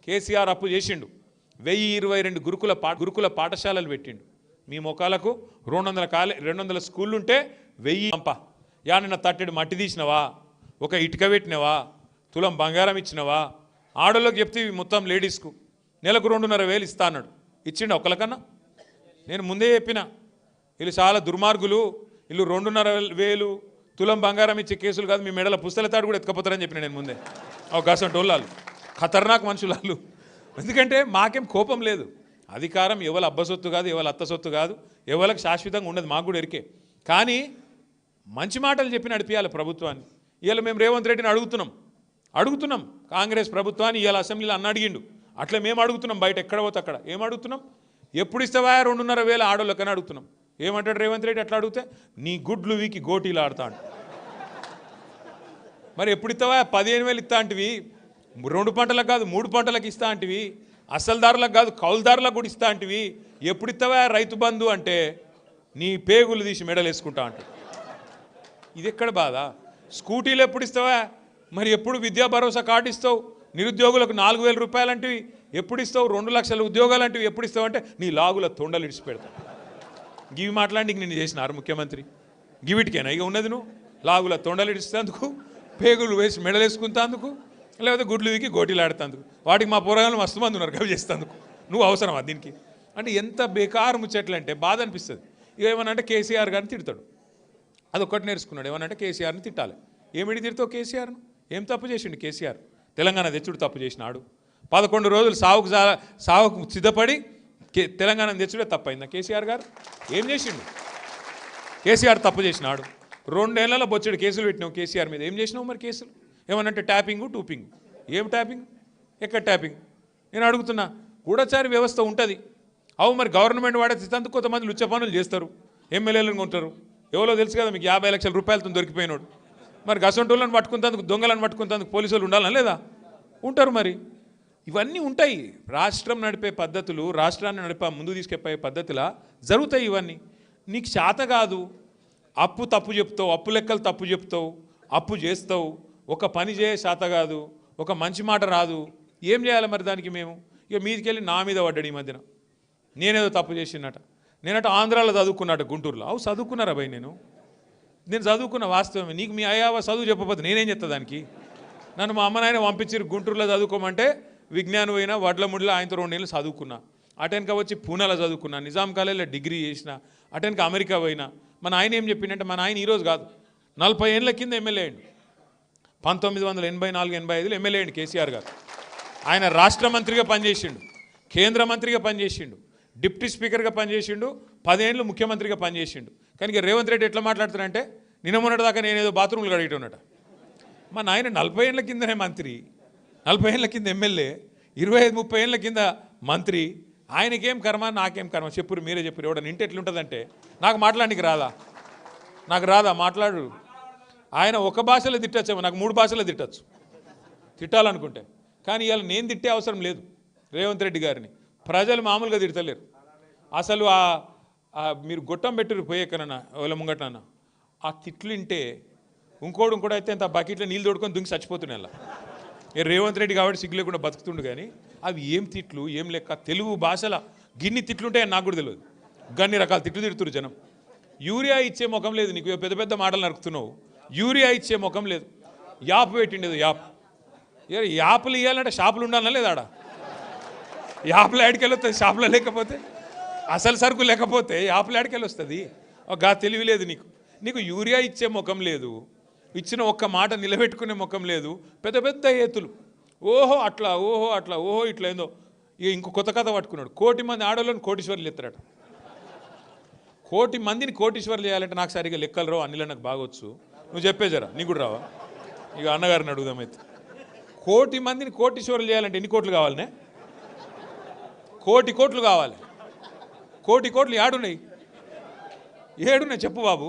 కేసీఆర్ అప్పు చేసిండు 1022 గురుకుల పాఠశాలలు పెట్టిండు మీ మొకాలకు 200 స్కూళ్ళు ఉంటే 1000 పంప యానన్న తట్టెడు మట్టి తీసినవా ఒక ఇటుక పెట్టినవా తులం బంగారం ఇచ్చినవా ఆడోళ్ళకి చెప్తే మొత్తం లేడీస్కు నెలకు 2,500 ఇస్తా అన్నాడు ఇచ్చిండు ఒకళ్ళకన్నా నేను ముందే చెప్పిన వీళ్ళు చాలా దుర్మార్గులు వీళ్ళు 2,500 తులం బంగారం ఇచ్చే కేసులు కాదు మీ మెడల పుస్తల తాడు కూడా ఎత్తుకపోతారని చెప్పిన నేను ముందే అవకాశం టోళ్ళు ఖతర్నాక్ మనుషులు ఎందుకంటే మాకేం కోపం లేదు అధికారం ఎవరి అబ్బ సొత్తు కాదు ఎవరి అత్త సొత్తు కాదు ఎవరికి శాశ్వతంగా ఉండదు మాకు కూడా ఎరికే కానీ మంచి మాటలు చెప్పి నడిపించాలి ప్రభుత్వాన్ని ఇవాళ మేము రేవంత్ రెడ్డిని అడుగుతున్నాం కాంగ్రెస్ ప్రభుత్వాన్ని ఇవాళ అసెంబ్లీలో అన్న అడిగిండు అట్లా మేము అడుగుతున్నాం బయట ఎక్కడ పోతే అక్కడ ఏం అడుగుతున్నాం ఎప్పుడు ఇస్తావా 2,500 ఆడోళ్ళకని అడుగుతున్నాం ఏమంటాడు రేవంత్ రెడ్డి అట్లా అడిగితే నీ గుడ్లు వీకి గోటీలు ఆడతాడు మరి ఎప్పుడు ఇస్తావా 15,000 ఇస్తా అంటివి 2 పంటలకు కాదు 3 పంటలకు ఇస్తా అంటివి అసలుదారులకు కాదు కౌలుదారులకు కూడా ఇస్తా అంటివి ఎప్పుడు ఇస్తావా రైతు బంధు అంటే నీ పేగులు తీసి మెడలు వేసుకుంటా అంట ఇది ఎక్కడ బాధ స్కూటీలు ఎప్పుడు ఇస్తావా మరి ఎప్పుడు విద్యా భరోసా కార్డు ఇస్తావు నిరుద్యోగులకు 4,000 రూపాయలు అంటివి ఎప్పుడు ఇస్తావు 2 లక్షల ఉద్యోగాలు అంటివి ఎప్పుడు ఇస్తావు అంటే నీ లాగుల తొండలు ఇడిచిపెడతావు గివి మాట్లాడి నిన్ను చేసినారు ముఖ్యమంత్రి గివిటికేనా ఇక ఉన్నది నువ్వు లాగుల తొండలు ఇడిస్తేందుకు పేగులు వేసి మెడలేసుకుంటేందుకు లేకపోతే గుడ్లు వీకి గోటీలు ఆడుతందుకు వాటికి మా పోరాగాలు మస్తు మంది ఉన్నారు కవి చేస్తేందుకు నువ్వు అవసరమా దీనికి అంటే ఎంత బేకారు ముచ్చట్లు అంటే బాధ అనిపిస్తుంది ఇక ఏమనంటే కేసీఆర్ గారిని తిడతాడు అదొక్కటి నేర్చుకున్నాడు ఏమనంటే కేసీఆర్ని తిట్టాలి ఏమిటి తిడతావు కేసీఆర్ను ఏం తప్పు చేసిండు కేసీఆర్ తెలంగాణ తెచ్చుడు తప్పు చేసినాడు 11 రోజులు సావుకు సిద్ధపడి తెలంగాణ తెచ్చుడే తప్పైందా కేసీఆర్ గారు ఏం చేసిండు కేసీఆర్ తప్పు చేసినాడు 2 ఏళ్లలో బొచ్చెడు కేసులు పెట్టినావు కేసీఆర్ మీద ఏం చేసినావు మరి కేసులు ఏమనంటే ట్యాపింగు టూపింగ్ ఏం ట్యాపింగ్ ఎక్కడ ట్యాపింగ్ నేను అడుగుతున్నా గూఢచారి వ్యవస్థ ఉంటుంది అవు మరి గవర్నమెంట్ వాడేందుకు కొంతమంది లుచ్చ పనులు చేస్తారు ఎమ్మెల్యేలను కొంటారు ఎవరో తెలుసు కదా మీకు 50 లక్షల రూపాయలతో దొరికిపోయినాడు మరి గసంటోళ్ళని పట్టుకుంటేందుకు దొంగలను పట్టుకుంటేందుకు పోలీసులు ఉండాలని లేదా ఉంటారు మరి ఇవన్నీ ఉంటాయి రాష్ట్రం నడిపే పద్ధతులు రాష్ట్రాన్ని ముందుకు తీసుకెళ్ళే పద్ధతుల జరుగుతాయి ఇవన్నీ నీకు చేత కాదు అప్పు తప్పు చెప్తావు అప్పు లెక్కలు తప్పు చెప్తావు అప్పు చేస్తావు ఒక పని చేయ చేత కాదు ఒక మంచి మాట రాదు ఏం చేయాలి మరి దానికి మేము ఇక మీదికెళ్ళి నా మీద పడ్డాడు ఈ మధ్యన నేనేదో తప్పు చేసినట్ట నేనట ఆంధ్రాలో చదువుకున్నట్టు గుంటూరులో అవు చదువుకున్నారా భయ్ నేను చదువుకున్న వాస్తవమే నీకు మీ అయ్యావా చదువు చెప్పకపోతే నేనేం చెప్తా దానికి నన్ను మా అమ్మ నాయన పంపించారు గుంటూరులో చదువుకోమంటే విజ్ఞానం పోయినా వడ్లముడిలో ఆయనతో 2 ఏళ్ళు చదువుకున్నా అటెన్క వచ్చి పూనాలో చదువుకున్నా నిజాం కాలేజీలో డిగ్రీ చేసిన అటెన్క అమెరికా పోయినా మన ఆయన ఏం చెప్పిందంటే మన ఆయన ఈరోజు కాదు 40 ఏళ్ళ కింద ఎమ్మెల్యే అయ్యిండు 1984-85 ఎమ్మెల్యే అయ్యిండు కేసీఆర్ గారు ఆయన రాష్ట్ర మంత్రిగా పనిచేసిండు కేంద్ర మంత్రిగా పనిచేసిండు డిప్యూటీ స్పీకర్గా పనిచేసిండు 10 ఏళ్ళు ముఖ్యమంత్రిగా పనిచేసిండు కానీ ఇక రేవంత్ రెడ్డి ఎట్లా మాట్లాడుతారంటే నిన్న మొన్నటి దాకా నేనేదో బాత్రూమ్లు కడిగేటోనట మా నాయన 40 ఏళ్ళ కిందనే మంత్రి 40 ఏళ్ళ కింద ఎమ్మెల్యే 25-30 ఏళ్ళ కింద మంత్రి ఆయనకేం కర్మ నాకేం కర్మ చెప్పురు మీరే చెప్పురు ఎవడని ఇంటి ఎట్లుంటుందంటే నాకు మాట్లాడడానికి రాదా నాకు రాదా మాట్లాడు ఆయన ఒక భాషలో తిట్టచ్చేమో నాకు 3 భాషలో తిట్టాలనుకుంటే కానీ ఇవాళ నేను తిట్టే అవసరం లేదు రేవంత్ రెడ్డి గారిని ప్రజలు మామూలుగా తిడతలేరు అసలు మీరు గొట్టం పెట్టరు పోయేకనన్నా వాళ్ళ ముంగటనన్నా ఆ తిట్లు వింటే ఇంకోటి అయితే అంత బకెట్లో నీళ్ళు తోడుకొని దుంగి చచ్చిపోతున్నాయి అలా రేవంత్ రెడ్డి కాబట్టి సిగ్గు లేకుండా బతుకుతుండు కానీ అవి ఏం తిట్లు ఏం లెక్క తెలుగు భాషల గిన్ని తిట్లుంటాయని నాకు కూడా తెలియదు గన్ని రకాల తిట్లు తిడుతురు జనం యూరియా ఇచ్చే ముఖం లేదు నీకు పెద్ద పెద్ద మాటలు నరుకుతున్నావు యూరియా ఇచ్చే ముఖం లేదు యాప్ పెట్టిండేది యాప్లు ఇవ్వాలంటే షాపులు ఉండాలన్నా లేదా ఆడ యాప్లు ఆడికెళ్ళి వస్తుంది షాపులో లేకపోతే అసలు సరుకు లేకపోతే యాప్లు ఆడికెళ్ళి వస్తుంది గా తెలివి లేదు నీకు యూరియా ఇచ్చే ముఖం లేదు ఇచ్చిన ఒక్క మాట నిలబెట్టుకునే ముఖం లేదు పెద్ద పెద్ద ఏతులు ఓహో అట్లా ఓహో ఇట్లా ఏందో ఇక ఇంకో కొత్త కథ పట్టుకున్నాడు 1,000,000 మంది ఆడవాళ్ళని కోటీశ్వర్లు ఎత్తారట 1,000,000 మందిని కోటీశ్వర్లు చేయాలంటే నాకు సరిగా లెక్కలు రావు అన్నిలో నాకు బాగొచ్చు నువ్వు చెప్పేజరా నీకు కూడా రావా ఇక అన్నగారిని అడుగుదాం అయితే 1,000,000 మందిని కోటీశ్వర్లు చేయాలంటే ఎన్ని కోట్లు కావాలనే 1,000,000 కోట్లు కావాలి 1,000,000 కోట్లు ఏడున్నాయి చెప్పు బాబు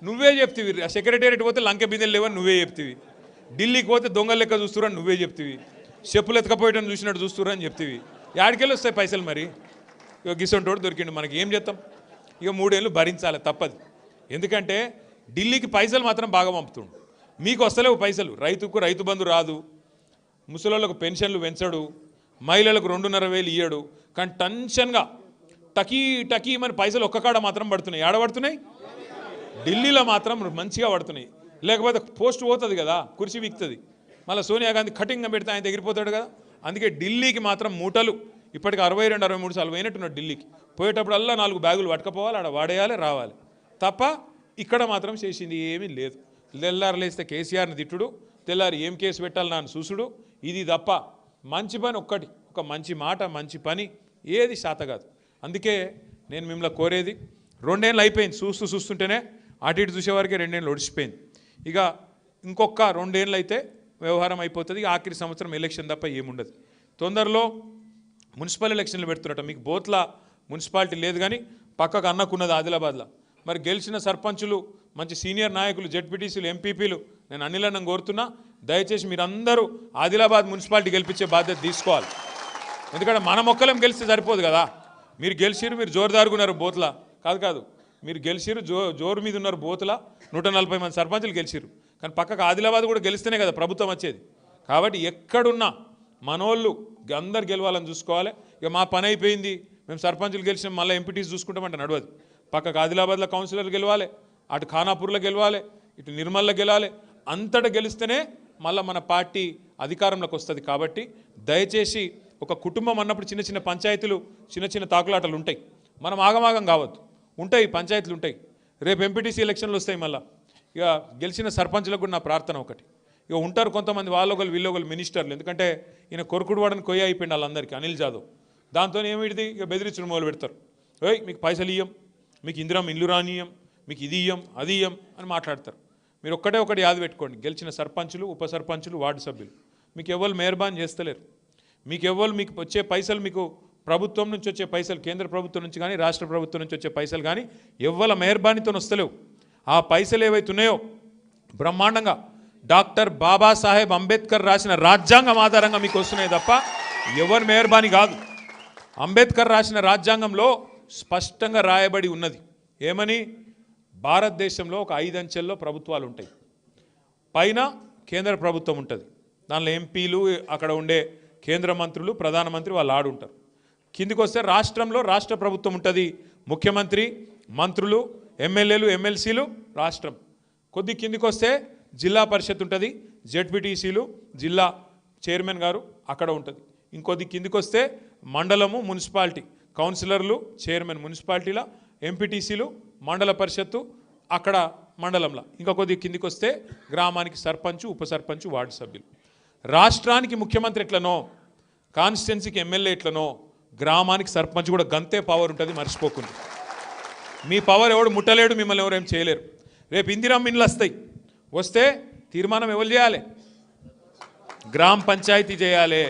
నువ్వే చెప్తివి సెక్రటేరియట్ పోతే లంక బిందెలు లేవని నువ్వే చెప్తివి ఢిల్లీకి పోతే దొంగల లెక్క చూస్తురని నువ్వే చెప్తివి చెప్పులు ఎత్తుకపోయటం చూసినట్టు చూస్తురని చెప్తివి యాడికెళ్ళి వస్తాయి పైసలు మరి ఇక గిసొంటోడు దొరికిండు మనకి ఏం చేస్తాం ఇక 3 ఏళ్ళు భరించాలి తప్పదు ఎందుకంటే ఢిల్లీకి పైసలు మాత్రం బాగా పంపుతుండు మీకు వస్తలేవు పైసలు రైతు బంధు రాదు ముసలోళ్ళకు పెన్షన్లు పెంచడు, మహిళలకు 2,500 ఇయ్యడు. కానీ టెన్షన్గా టకీ టకీ మన పైసలు ఒక్కకాడ మాత్రం పడుతున్నాయి. ఏడ పడుతున్నాయి? ఢిల్లీలో మాత్రం మంచిగా పడుతున్నాయి. లేకపోతే పోస్ట్ పోతుంది కదా, కుర్చీ వీక్తుంది, మళ్ళీ సోనియా గాంధీ కటింగ్గా పెడితే ఆయన ఎగిరిపోతాడు కదా. అందుకే ఢిల్లీకి మాత్రం మూటలు ఇప్పటికి 62-63 సార్లు పోయినట్టున్నాడు ఢిల్లీకి. పోయేటప్పుడల్లా 4 బ్యాగులు పట్టుకపోవాలి, ఆడ వాడేయాలి, రావాలి తప్ప ఇక్కడ మాత్రం చేసింది ఏమీ లేదు. తెల్లారలేస్తే కేసీఆర్ని తిట్టుడు, తెల్లారి ఏం కేసు పెట్టాలి నాన్న చూసుడు, ఇది తప్ప మంచి పని ఒక్కటి, ఒక మంచి మాట మంచి పని ఏది శాత కాదు. అందుకే నేను మిమ్మల్ని కోరేది, 2 ఏళ్ళు అయిపోయింది, చూస్తుంటేనే అటు ఇటు చూసేవారికి 2 ఏళ్ళు ఒడిచిపోయింది. ఇక ఇంకొక 2 ఏళ్ళు అయితే వ్యవహారం అయిపోతుంది. ఆఖరి సంవత్సరం ఎలక్షన్ తప్ప ఏముండదు. తొందరలో మున్సిపల్ ఎలక్షన్లు పెడుతున్నట్ట. మీకు బోత్ల మున్సిపాలిటీ లేదు కానీ పక్కకు అన్నకున్నది ఆదిలాబాద్లో. మరి గెలిచిన సర్పంచులు, మంచి సీనియర్ నాయకులు, జెడ్పీటీసీలు, ఎంపీపీలు, నేను అన్నిలన్నం కోరుతున్నా, దయచేసి మీరందరూ ఆదిలాబాద్ మున్సిపాలిటీ గెలిపించే బాధ్యత తీసుకోవాలి. ఎందుకంటే మన మొక్కలం గెలిస్తే సరిపోదు కదా. మీరు గెలిచిరు, మీరు జోరుదారుగున్నారు బోత్ల, కాదు మీరు గెలిచిరు, జోరు మీద ఉన్నారు బోత్ల, 140 మంది సర్పంచులు గెలిచిరు. కానీ పక్కకు ఆదిలాబాద్ కూడా గెలిస్తేనే కదా ప్రభుత్వం వచ్చేది. కాబట్టి ఎక్కడున్నా మనోళ్ళు అందరు గెలవాలని చూసుకోవాలి. ఇక మా పని అయిపోయింది, మేము సర్పంచులు గెలిచిన మళ్ళీ ఎంపీటీస్ చూసుకుంటామంటే నడవదు. పక్కకు ఆదిలాబాద్లో కౌన్సిలర్లు గెలవాలి, అటు ఖానాపూర్లో గెలవాలి, ఇటు నిర్మల్లో గెలవాలి. అంతటా గెలిస్తేనే మళ్ళీ మన పార్టీ అధికారంలోకి వస్తుంది. కాబట్టి దయచేసి ఒక కుటుంబం అన్నప్పుడు చిన్న చిన్న పంచాయతీలు, చిన్న చిన్న తాకులాటలు ఉంటాయి. మనం ఆగమాగం కావద్దు, ఉంటాయి పంచాయతీలు ఉంటాయి. రేపు ఎంపీటీసీ ఎలక్షన్లు వస్తాయి. మళ్ళీ ఇక గెలిచిన సర్పంచులకు కూడా నా ప్రార్థన ఒకటి, ఇక ఉంటారు కొంతమంది వాళ్ళొకరు వీళ్ళొకరు మినిస్టర్లు. ఎందుకంటే ఈయన కొరుకుడు వాడని కొయ్య అయిపోయింది వాళ్ళందరికీ, అనిల్ జాదవ్. దాంతో ఏమిటిది, ఇక బెదిరించడం మొదలు పెడతారు. ఓయ్ మీకు పైసలు ఇయ్యం, మీకు ఇందిరం ఇల్లు రానియం, మీకు ఇది ఇయ్యం అది ఇయ్యం అని మాట్లాడతారు. మీరు ఒకటి యాద పెట్టుకోండి, గెలిచిన సర్పంచులు, ఉప సర్పంచులు, వార్డు సభ్యులు మీకు ఎవరు మెహర్బాన్ చేస్తలేరు. మీకు వచ్చే పైసలు, మీకు ప్రభుత్వం నుంచి వచ్చే పైసలు, కేంద్ర ప్రభుత్వం నుంచి కానీ రాష్ట్ర ప్రభుత్వం నుంచి వచ్చే పైసలు కానీ ఎవ్వల మెహర్బానీతో వస్తలేవు. ఆ పైసలు ఏవైతున్నాయో బ్రహ్మాండంగా డాక్టర్ బాబాసాహెబ్ అంబేద్కర్ రాసిన రాజ్యాంగం ఆధారంగా మీకు వస్తున్నాయి తప్ప ఎవరి మెహర్బానీ కాదు. అంబేద్కర్ రాసిన రాజ్యాంగంలో స్పష్టంగా రాయబడి ఉన్నది ఏమని, భారతదేశంలో ఒక 5 అంచెల్లో ప్రభుత్వాలు ఉంటాయి. పైన కేంద్ర ప్రభుత్వం ఉంటుంది, దానిలో ఎంపీలు, అక్కడ ఉండే కేంద్ర మంత్రులు, ప్రధానమంత్రి వాళ్ళు ఆడుంటారు. కిందికి వస్తే రాష్ట్రంలో రాష్ట్ర ప్రభుత్వం ఉంటుంది, ముఖ్యమంత్రి, మంత్రులు, ఎమ్మెల్యేలు, ఎమ్మెల్సీలు, రాష్ట్రం. కొద్ది కిందికి వస్తే జిల్లా పరిషత్ ఉంటుంది, జెడ్పీటీసీలు, జిల్లా చైర్మన్ గారు అక్కడ ఉంటుంది. ఇంకొద్ది కిందికి వస్తే మండలము, మున్సిపాలిటీ, కౌన్సిలర్లు, చైర్మన్ మున్సిపాలిటీల, ఎంపీటీసీలు, మండల పరిషత్తు అక్కడ మండలంలో. ఇంకా కొద్ది కిందికి వస్తే గ్రామానికి సర్పంచు, ఉప సర్పంచు, వార్డు సభ్యులు. రాష్ట్రానికి ముఖ్యమంత్రి ఎట్లనో, కాన్స్టిట్యున్సీకి ఎమ్మెల్యే ఎట్లనో, గ్రామానికి సర్పంచ్ కూడా గంతే పవర్ ఉంటుంది, మర్చిపోకుండా. మీ పవర్ ఎవడు ముట్టలేడు, మిమ్మల్ని ఎవరేం చేయలేరు. రేపు ఇందిరమ్మ ఇండ్లు వస్తే తీర్మానం ఎవరు చేయాలి? గ్రామ పంచాయతీ చేయాలి.